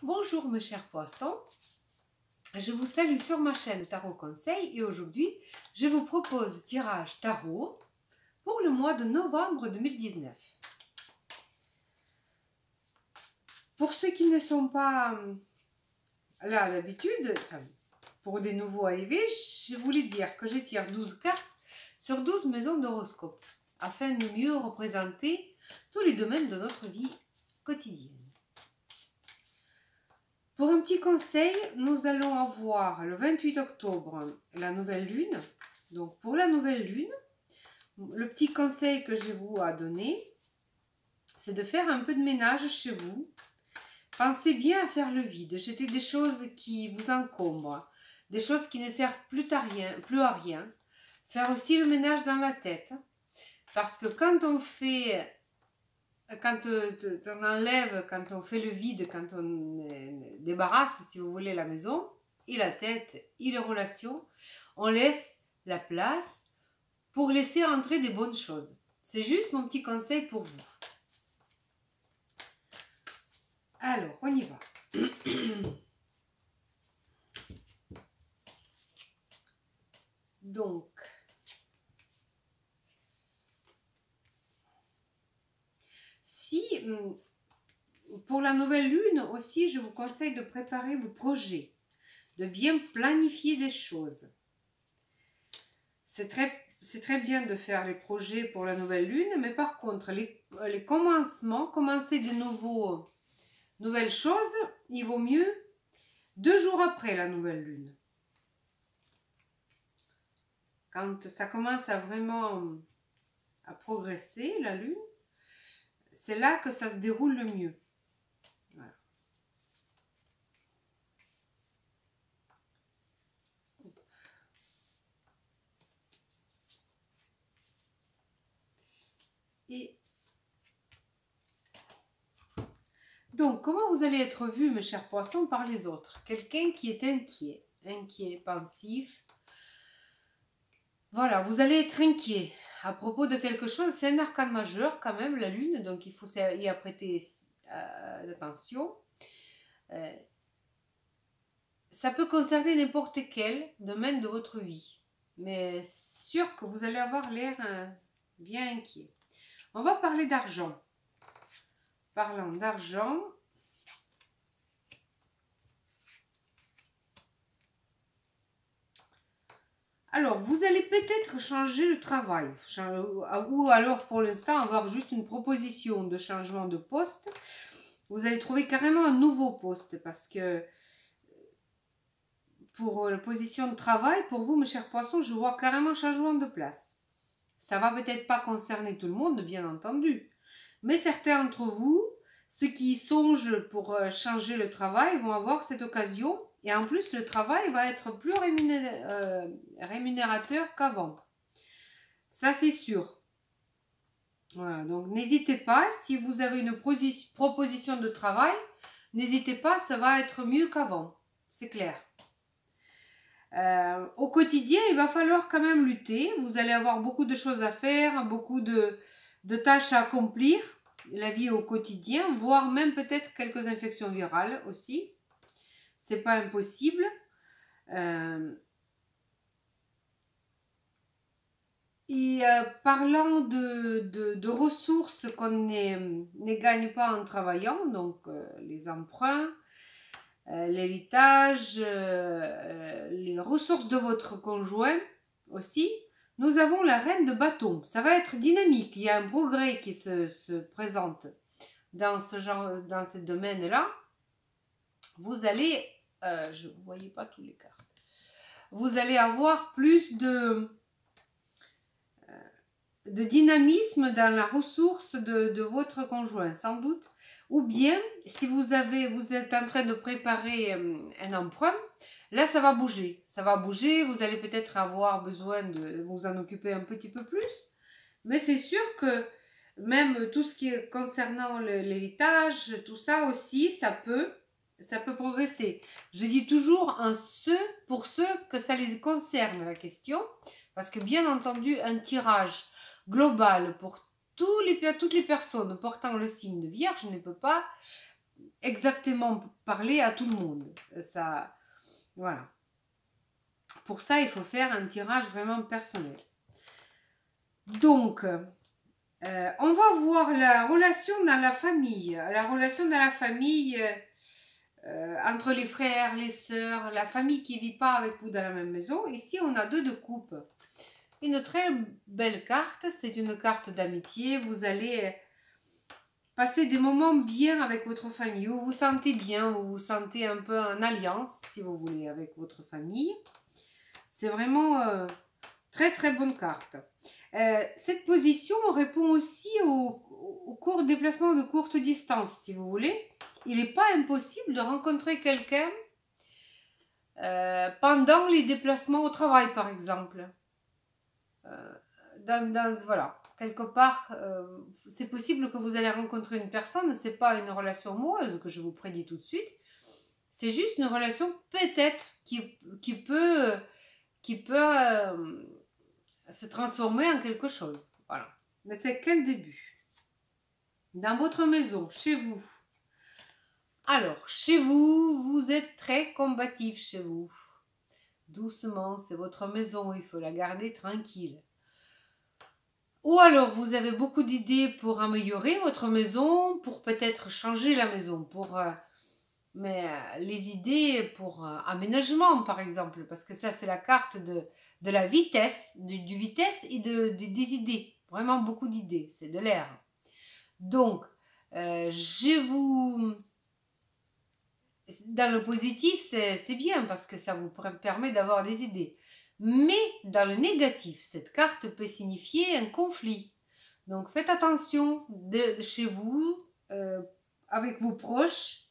Bonjour mes chers poissons, je vous salue sur ma chaîne Tarot Conseil et aujourd'hui je vous propose tirage tarot pour le mois de novembre 2019. Pour ceux qui ne sont pas là d'habitude, pour des nouveaux arrivés, je voulais dire que je tire 12 cartes sur 12 maisons d'horoscope afin de mieux représenter tous les domaines de notre vie quotidienne. Pour un petit conseil, nous allons avoir le 28 octobre la nouvelle lune. Donc pour la nouvelle lune, le petit conseil que je vous ai donné, c'est de faire un peu de ménage chez vous. Pensez bien à faire le vide, jeter des choses qui vous encombrent, des choses qui ne servent plus à rien. Faire aussi le ménage dans la tête. Parce que quand on fait... Quand on enlève, quand on fait le vide, quand on débarrasse, si vous voulez, la maison, et la tête, et les relations, on laisse la place pour laisser entrer des bonnes choses. C'est juste mon petit conseil pour vous. Alors, on y va. Donc, si pour la nouvelle lune aussi, je vous conseille de préparer vos projets, de bien planifier des choses. C'est très bien de faire les projets pour la nouvelle lune, mais par contre, les commencements, commencer de nouvelles choses, il vaut mieux 2 jours après la nouvelle lune. Quand ça commence à vraiment à progresser, la lune, c'est là que ça se déroule le mieux. Voilà. Et donc, comment vous allez être vus, mes chers poissons, par les autres? Quelqu'un qui est inquiet, pensif. Voilà, vous allez être inquiet à propos de quelque chose. C'est un arcane majeur quand même, la lune, donc il faut y prêter attention. Ça peut concerner n'importe quel domaine de votre vie, mais sûr que vous allez avoir l'air bien inquiet. On va parler d'argent. Parlant d'argent, alors vous allez peut-être changer le travail, ou alors pour l'instant avoir juste une proposition de changement de poste. Vous allez trouver carrément un nouveau poste parce que pour la position de travail, pour vous mes chers poissons, je vois carrément changement de place. Ça va peut-être pas concerner tout le monde, bien entendu. Mais certains d'entre vous, ceux qui songent pour changer le travail, vont avoir cette occasion. Et en plus, le travail va être plus rémunérateur qu'avant. Ça, c'est sûr. Voilà, donc n'hésitez pas, si vous avez une proposition de travail, n'hésitez pas, ça va être mieux qu'avant. C'est clair. Au quotidien, il va falloir quand même lutter. Vous allez avoir beaucoup de choses à faire, beaucoup de tâches à accomplir. La vie au quotidien, voire même peut-être quelques infections virales aussi. C'est pas impossible. Parlant de ressources qu'on ne gagne pas en travaillant, donc les emprunts, l'héritage, les ressources de votre conjoint aussi. Nous avons la reine de bâton. Ça va être dynamique. Il y a un progrès qui se présente dans ce domaine-là. Vous allez, je ne voyais pas tous les cartes. Vous allez avoir plus de dynamisme dans la ressource de votre conjoint, sans doute. Ou bien, si vous êtes en train de préparer un emprunt, là, ça va bouger. Ça va bouger, vous allez peut-être avoir besoin de vous en occuper un petit peu plus. Mais c'est sûr que même tout ce qui est concernant l'héritage, tout ça aussi, ça peut progresser. Je dis toujours pour ceux que ça les concerne, la question. Parce que bien entendu, un tirage global pour toutes les personnes portant le signe de Vierge ne peut pas exactement parler à tout le monde. Ça, voilà. Pour ça, il faut faire un tirage vraiment personnel. Donc, on va voir la relation dans la famille. La relation dans la famille entre les frères, les sœurs, la famille qui ne vit pas avec vous dans la même maison. Ici, on a 2 de coupe. Une très belle carte, c'est une carte d'amitié. Vous allez passer des moments bien avec votre famille, où vous vous sentez bien, où vous vous sentez un peu en alliance, si vous voulez, avec votre famille. C'est vraiment très très bonne carte. Cette position répond aussi au court déplacement de courte distance, si vous voulez. Il n'est pas impossible de rencontrer quelqu'un pendant les déplacements au travail, par exemple. Voilà, quelque part, c'est possible que vous allez rencontrer une personne, c'est pas une relation amoureuse que je vous prédis tout de suite, c'est juste une relation peut-être qui peut se transformer en quelque chose, voilà. Mais c'est qu'un début. Dans votre maison, chez vous. Alors, chez vous, vous êtes très combatif chez vous. Doucement, c'est votre maison, il faut la garder tranquille. Ou alors, vous avez beaucoup d'idées pour améliorer votre maison, pour peut-être changer la maison, mais les idées pour aménagement, par exemple, parce que ça, c'est la carte de la vitesse, du vitesse et des idées. Vraiment beaucoup d'idées, c'est de l'air. Donc, dans le positif, c'est bien parce que ça vous permet d'avoir des idées. Mais dans le négatif, cette carte peut signifier un conflit. Donc faites attention chez vous, avec vos proches.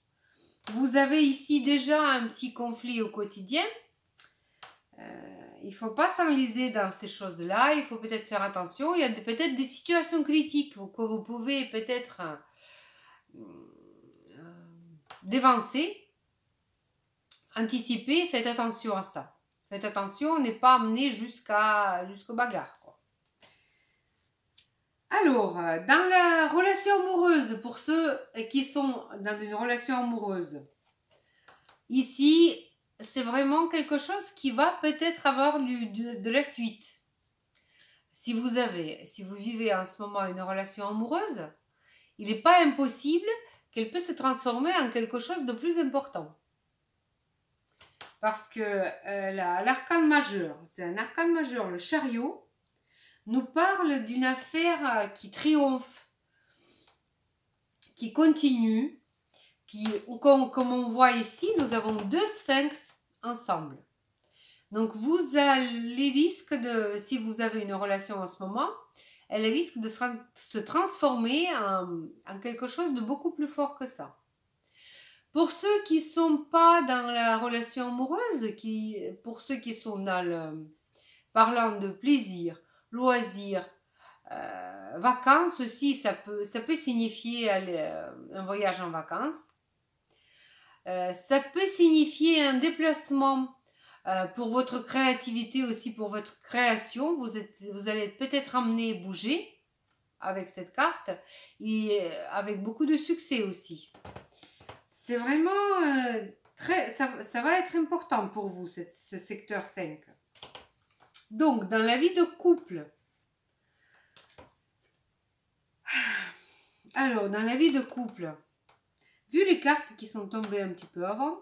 Vous avez ici déjà un petit conflit au quotidien. Il ne faut pas s'enliser dans ces choses-là. Il faut peut-être faire attention. Il y a peut-être des situations critiques que vous pouvez peut-être dévancer. Anticiper, faites attention à ça. Faites attention, on n'est pas amené jusqu'aux bagarres, quoi. Alors, dans la relation amoureuse, pour ceux qui sont dans une relation amoureuse, ici, c'est vraiment quelque chose qui va peut-être avoir de la suite. Si vous vivez en ce moment une relation amoureuse, il n'est pas impossible qu'elle peut se transformer en quelque chose de plus important. Parce que l'arcane majeur, c'est un arcane majeur, le chariot, nous parle d'une affaire qui triomphe, qui continue, comme on voit ici, nous avons 2 sphinx ensemble. Donc vous avez risque si vous avez une relation en ce moment, elle risque de se transformer en quelque chose de beaucoup plus fort que ça. Pour ceux qui ne sont pas dans la relation amoureuse, pour ceux qui sont parlant de plaisir, loisir, vacances aussi, ça peut signifier un voyage en vacances. Ça peut signifier un déplacement pour votre créativité aussi, pour votre création. Vous allez être peut-être amené à bouger avec cette carte et avec beaucoup de succès aussi. C'est vraiment ça va être important pour vous, ce secteur 5. Donc, dans la vie de couple, alors, dans la vie de couple, vu les cartes qui sont tombées un petit peu avant,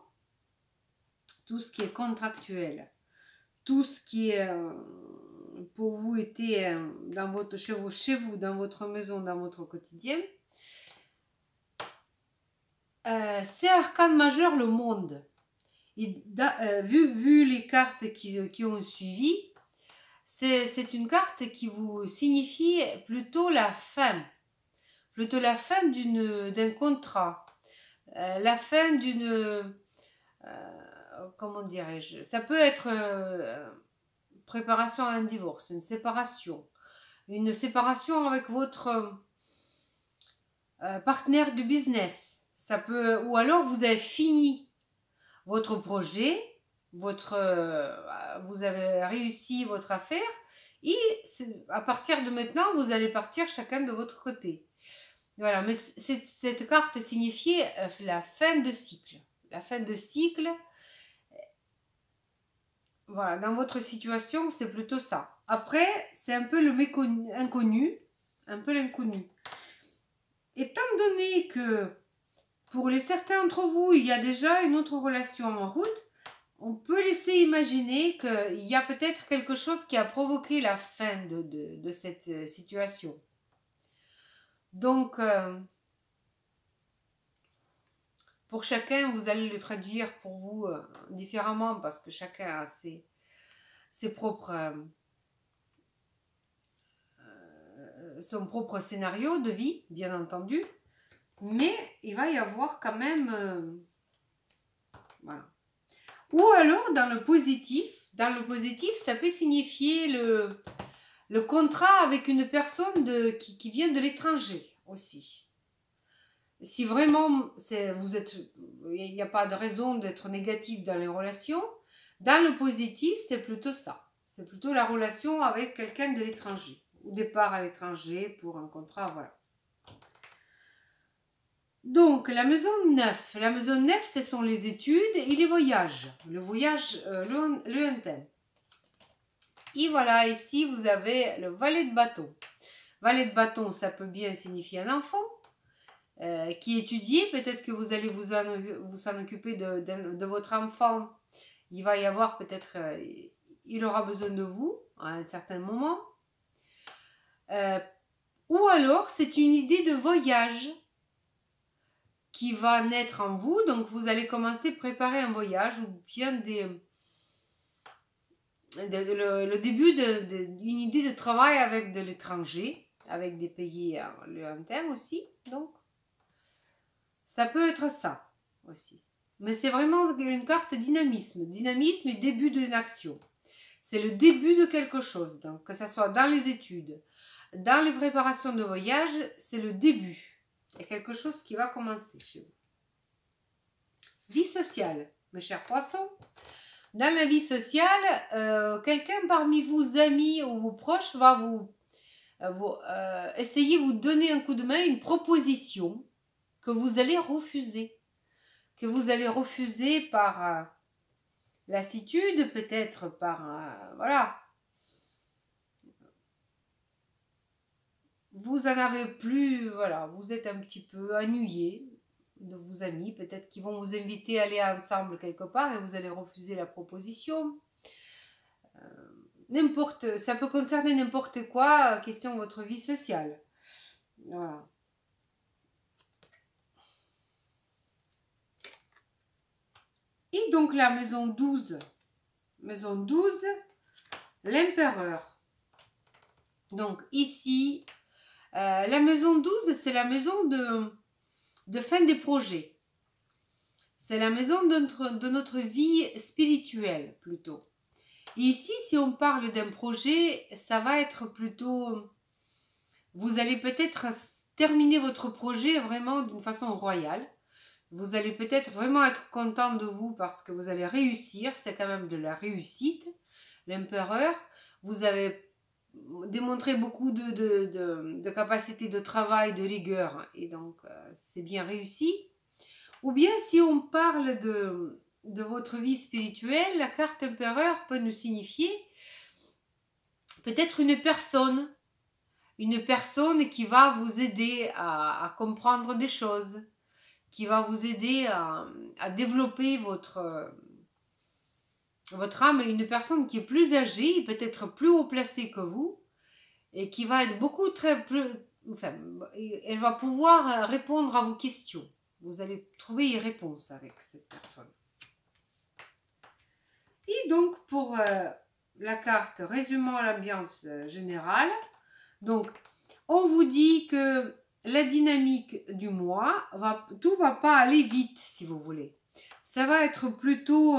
tout ce qui est contractuel, tout ce qui est pour vous était chez vous, dans votre maison, dans votre quotidien, c'est arcane majeur le monde. Vu les cartes qui ont suivi, c'est une carte qui vous signifie plutôt la fin d'un contrat, la fin d'une, comment dirais-je, ça peut être préparation à un divorce, une séparation avec votre partenaire du business. Ça peut, ou alors vous avez fini votre projet, vous avez réussi votre affaire et à partir de maintenant, vous allez partir chacun de votre côté. Voilà, mais cette carte signifiait la fin de cycle. La fin de cycle, voilà, dans votre situation, c'est plutôt ça. Après, c'est un peu le méconnu, inconnu, un peu l'inconnu. Étant donné que pour les certains d'entre vous, il y a déjà une autre relation en route, on peut laisser imaginer qu'il y a peut-être quelque chose qui a provoqué la fin de cette situation. Donc, pour chacun, vous allez le traduire pour vous différemment parce que chacun a ses propres, son propre scénario de vie, bien entendu. Mais il va y avoir quand même... voilà. Ou alors, dans le positif, ça peut signifier le contrat avec une personne qui vient de l'étranger aussi. Si vraiment il n'y a pas de raison d'être négatif dans les relations, dans le positif, c'est plutôt ça. C'est plutôt la relation avec quelqu'un de l'étranger. Au départ à l'étranger pour un contrat, voilà. Donc, la maison 9. La maison 9, ce sont les études et les voyages. Le voyage, le interne. Et voilà, ici, vous avez le valet de bâton. Valet de bâton, ça peut bien signifier un enfant qui étudie. Peut-être que vous allez vous en occuper de votre enfant. Il va y avoir peut-être... il aura besoin de vous à un certain moment. Ou alors, c'est une idée de voyage qui va naître en vous, donc vous allez commencer à préparer un voyage ou bien le début d'une idée de travail avec de l'étranger, avec des pays lointains aussi, donc ça peut être ça aussi. Mais c'est vraiment une carte dynamisme et début d'une action. C'est le début de quelque chose, donc que ce soit dans les études, dans les préparations de voyage, c'est le début. Il y a quelque chose qui va commencer chez vous. Vie sociale, mes chers poissons. Dans la vie sociale, quelqu'un parmi vos amis ou vos proches va essayer de vous donner un coup de main, une proposition que vous allez refuser. Que vous allez refuser par lassitude, peut-être par... voilà. Vous en avez plus, voilà, vous êtes un petit peu ennuyé de vos amis, peut-être qu'ils vont vous inviter à aller ensemble quelque part et vous allez refuser la proposition. Ça peut concerner n'importe quoi, question de votre vie sociale. Voilà. Et donc la maison 12, l'empereur. Donc ici, la maison 12, c'est la maison de fin des projets. C'est la maison de notre vie spirituelle plutôt. Et ici, si on parle d'un projet, ça va être plutôt... Vous allez peut-être terminer votre projet vraiment d'une façon royale. Vous allez peut-être vraiment être content de vous parce que vous allez réussir. C'est quand même de la réussite. L'empereur, vous avez démontré beaucoup de capacité de travail, de rigueur. Et donc, c'est bien réussi. Ou bien si on parle de votre vie spirituelle, la carte empereur peut nous signifier peut-être une personne qui va vous aider à comprendre des choses, qui va vous aider à développer votre âme, une personne qui est plus âgée, peut-être plus haut placée que vous, et qui va être elle va pouvoir répondre à vos questions. Vous allez trouver une réponse avec cette personne. Et donc, pour la carte résumant l'ambiance générale, donc, on vous dit que la dynamique du mois, tout va pas aller vite, si vous voulez. Ça va être plutôt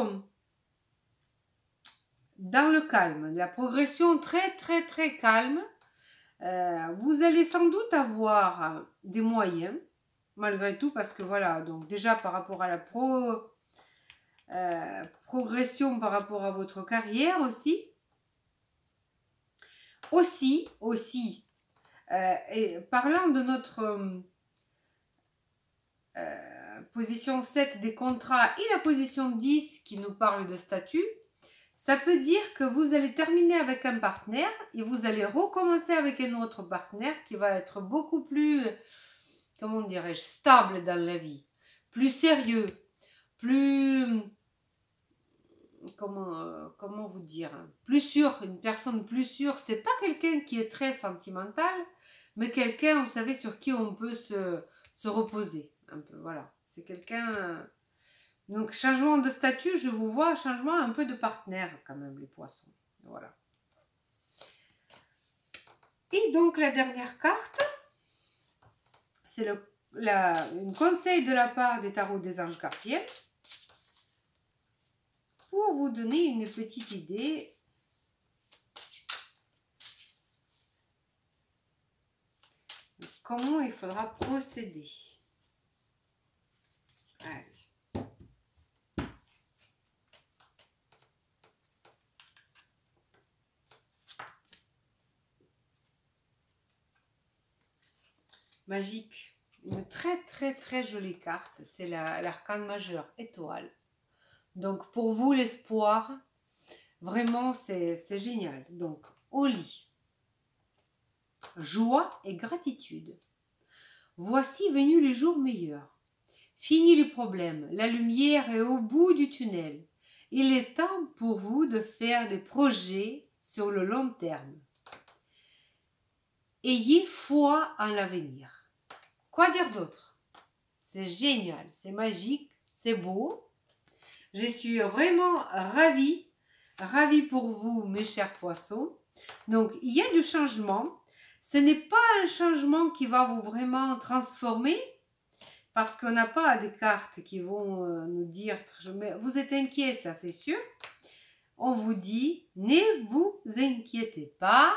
dans le calme, la progression très, très, très calme. Vous allez sans doute avoir des moyens, malgré tout, parce que voilà, donc déjà par rapport à la progression par rapport à votre carrière aussi, et parlant de notre position 7 des contrats et la position 10 qui nous parle de statut, ça peut dire que vous allez terminer avec un partenaire et vous allez recommencer avec un autre partenaire qui va être beaucoup plus, comment dirais-je, stable dans la vie, plus sérieux, plus, comment vous dire, plus sûr, une personne plus sûre. C'est pas quelqu'un qui est très sentimental, mais quelqu'un, vous savez, sur qui on peut se reposer un peu, voilà. C'est quelqu'un... Donc, changement de statut, je vous vois, changement un peu de partenaire quand même, les poissons. Voilà. Et donc, la dernière carte, c'est un conseil de la part des tarots des anges gardiens pour vous donner une petite idée de comment il faudra procéder. Allez. Magique, une très très très jolie carte, c'est l'arcane majeur étoile. Donc pour vous l'espoir, vraiment c'est génial. Donc au lit, joie et gratitude. Voici venus les jours meilleurs. Fini les problèmes, la lumière est au bout du tunnel. Il est temps pour vous de faire des projets sur le long terme. Ayez foi en l'avenir. Quoi dire d'autre? C'est génial, c'est magique, c'est beau. Je suis vraiment ravie pour vous, mes chers poissons. Donc, il y a du changement. Ce n'est pas un changement qui va vous vraiment transformer, parce qu'on n'a pas des cartes qui vont nous dire, vous êtes inquiet, ça c'est sûr. On vous dit, ne vous inquiétez pas,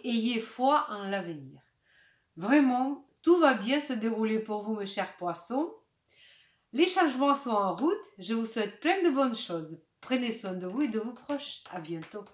ayez foi en l'avenir. Vraiment, tout va bien se dérouler pour vous, mes chers poissons. Les changements sont en route. Je vous souhaite plein de bonnes choses. Prenez soin de vous et de vos proches. À bientôt.